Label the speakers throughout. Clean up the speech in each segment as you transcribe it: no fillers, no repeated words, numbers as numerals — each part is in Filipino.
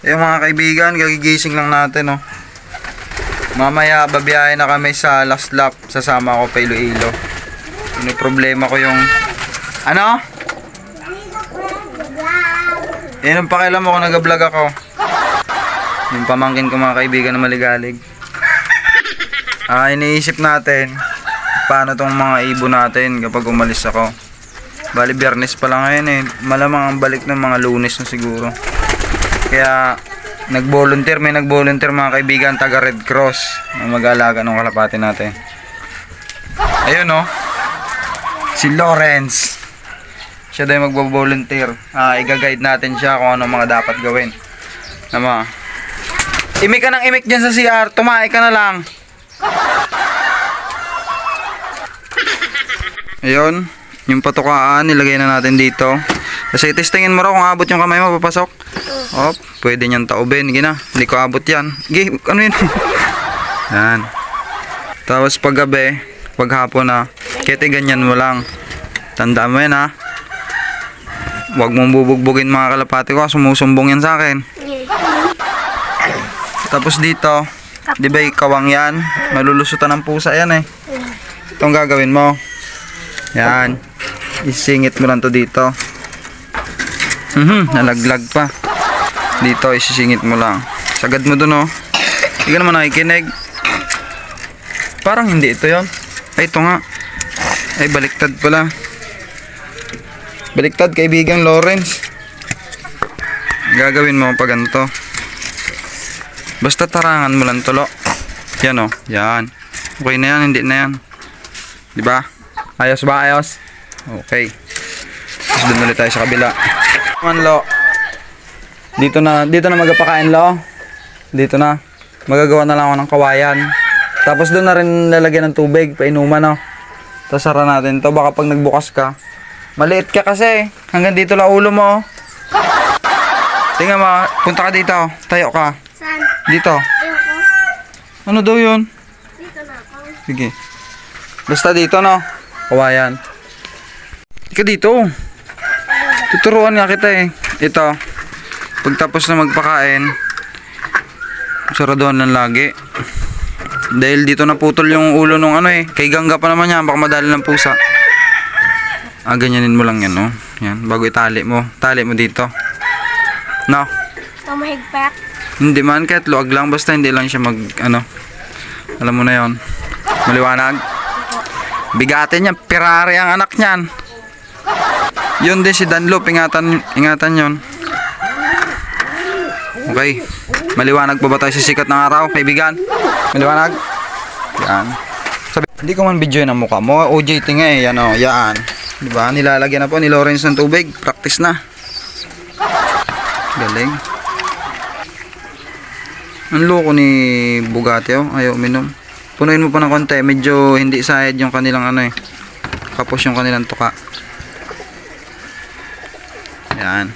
Speaker 1: Eh mga kaibigan, gagigising lang natin, oh. Mamaya babiyahe na kami sa last lap. Sasama ako pa Iloilo. Problema ko yung ano? Yan ang pakialam mo kung nag-vlog ako. Yung pamangkin ko mga kaibigan na maligalig. Iniisip natin paano tong mga ibon natin kapag umalis ako. Bali Biyernes pa lang ngayon eh. Malamang ang balik ng mga Lunes na siguro. Kaya may nag-volunteer mga kaibigan taga Red Cross na mag-aalaga ng kalapati natin. Ayun oh. Si Lawrence. Siya daw yung magbo-volunteer. Iga-guide natin siya kung ano mga dapat gawin. Nama. Imik ka ng imik dyan sa CR. Tumae ka na lang. Ayun. Yung patukaan, nilagay na natin dito. Kasi testingin mo raw kung abot yung kamay mo, papasok. Op, pwede niyang taubin. Sige na, hindi ko abot yan. Sige, ano yun? Yan. Tapos paggabi, paghapon na, kete ganyan mo lang. Tandaan mo yan ha. Huwag mong bubugbugin mga kalapati ko, sumusumbong yan sa akin. Tapos dito, di ba kawang yan? Malulusutan ng pusa yan eh. Itong gagawin mo. Yan. Isingit mo lang to dito. Nalaglag pa. Dito isisingit mo lang. Sagad mo dun oh. Hindi ka naman nakikinig. Parang hindi ito yon. Ay ito nga. Ay baliktad pala. Baliktad kaibigan Lawrence. Gagawin mo pa ganito. Basta tarangan mo lang tulo. Yan oh. Yan. Okay na yan. Hindi na yan. Diba? Ayos ba? Ayos? Okay. Tapos doon ulit tayo sa kabila. Lo. Dito na magpapakain lo. Dito na. Magagawa na lang ako ng kawayan. Tapos doon na rin lalagyan ng tubig, painuman no. Tapos sara natin to. Baka pag nagbukas ka, maliit ka kasi. Hanggang dito lang ulo mo. Tingnan mo, punta ka dito. Tayo ka.
Speaker 2: Saan?
Speaker 1: Dito.
Speaker 2: Ayoko.
Speaker 1: Ano daw yun?
Speaker 2: Dito na ako.
Speaker 1: Sige. Basta dito no. Kawayan. Ika dito. Tuturuan nga kita eh. Ito. Pagtapos na magpakain, saraduhan lang lagi. Dahil dito naputol yung ulo nung ano eh. Kay gangga pa naman yan. Baka madali ng pusa. Ganyanin mo lang yan no. Yan. Bago itali mo. Tali mo dito. No.
Speaker 2: Ito mahigpit.
Speaker 1: Hindi man kahit luag lang. Basta hindi lang siya mag ano. Alam mo na yon. Maliwanag. Bigatin niya. Ferrari ang anak niyan. Yun din si Dunlop. Ingatan yon. Okay. Maliwanag pa ba tayo sa sikat ng araw, kaibigan? Maliwanag? Yan. Sabi, hindi ko man video ng mukha mo. OJT nga eh. Yan o. Yan. Diba? Nilalagyan na po ni Lawrence ng tubig. Practice na. Galing. Ang loko ni Bugatti oh. Ayaw uminom. Punuin mo pa ng konti. Medyo hindi sahid yung kanilang ano eh. Kapos yung kanilang tuka. Yan.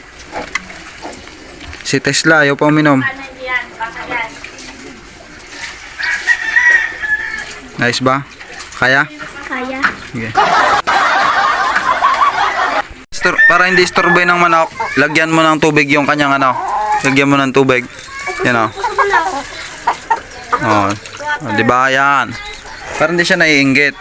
Speaker 1: Si Tesla ayaw pa uminom. Nice ba? Kaya?
Speaker 2: Kaya.
Speaker 1: Sige. Para hindi istorboy ng manok, lagyan mo ng tubig yung kanyang ano. Lagyan mo ng tubig. Yan o. Oh. Oh, diba yan? Para hindi siya naiinggit.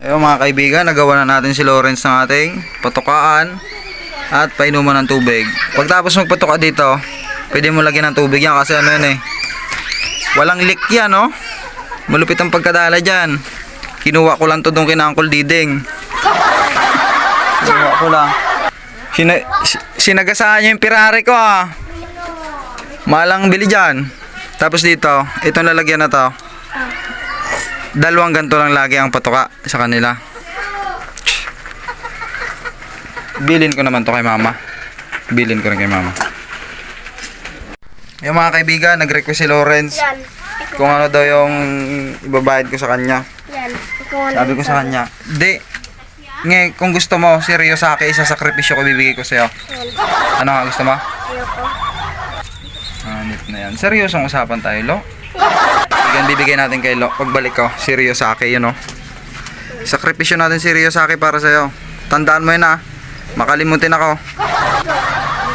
Speaker 1: Ayun mga kaibigan, nagawa na natin si Lawrence ng ating patukaan at painuman ng tubig. Pagtapos magpatuka dito, pwede mo lagyan ng tubig yan kasi ano yun eh. Walang leak yan oh. Malupit ang pagkadala dyan. Kinuha ko lang to doon kina Uncle Diding. Kinuha ko lang. Sinagasaan niya yung Ferrari ko ah. Malang bili dyan. Tapos dito, itong lalagyan na to. Dalawang ganito lang lagi ang patuka sa kanila. Bilin ko naman to kay mama. Bilin ko rin kay mama. Yung mga kaibigan, nag-request si Lawrence.
Speaker 2: Yan.
Speaker 1: Kung ano daw yung ibabayad ko sa kanya.
Speaker 2: Yan.
Speaker 1: Sabi ko sa kanya, di. Kung gusto mo, seryoso sa akin, isasakripisyo ko bibigay ko sa'yo. Ano nga gusto mo?
Speaker 2: Ayoko.
Speaker 1: Nip na yan. Seryosong usapan tayo, Lo. Bibigay natin kay Lo. Pagbalik ko, seryoso sa akin, yun o. Sakripisyo natin seryoso sa akin para sa'yo. Tandaan mo yun ha. Makalimutin ako.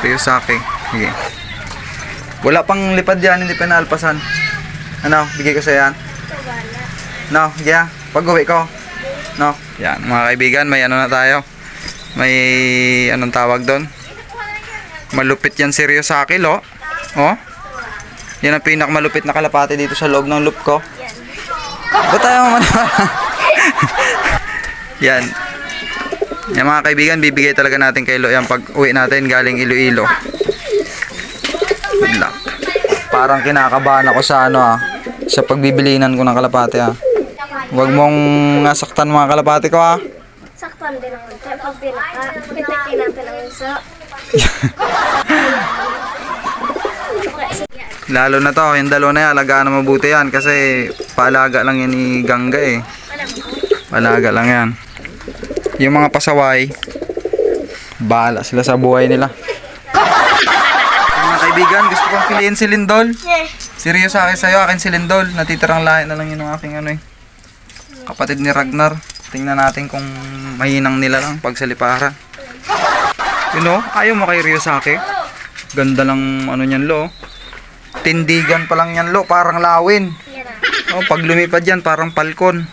Speaker 1: Ryosaki. Sige. Wala pang lipad yan, hindi pa naalpasan. Ano, bigay ko sa yan.
Speaker 2: Ito wala.
Speaker 1: No, yeah. Pag uwi ko. No, yan. Mga kaibigan, may ano na tayo. May anong tawag doon? Malupit yan si Ryosaki, lo. Oh. Yan ang pinakamalupit na kalapati dito sa loob ng loop ko.
Speaker 2: Yan.
Speaker 1: Ba't tayo maniwala? Yan. Yan mga kaibigan, bibigay talaga natin kay Lo yan pag uwi natin galing Iloilo. Good luck. Parang kinakabahan ako sa ano sa pagbibilinan ko ng kalapati Huwag mong nasaktan mga kalapati ko
Speaker 2: Saktan din naman. Kaya pag pinaka, pitikin natin ang iso.
Speaker 1: Lalo na to, yung dalawa na yan, alagaan na mabuti yan kasi paalaga lang yan ni Gangga Paalaga lang yan. Yung mga pasaway, bahala sila sa buhay nila. Mga kaibigan, gusto kong piliin si Lindol. Seryoso akin sa'yo, akin si Lindol. Natitirang lahi na lang yun ng aking kapatid ni Ragnar. Tingnan natin kung mahinang nila lang pag sa liparan. You know, ayaw mo kay Ryosaki. Ganda lang ano niyan, Lo. Tindigan pa lang yan, Lo. Parang lawin.
Speaker 2: Yan
Speaker 1: Oh, pag lumipad yan, parang palkon.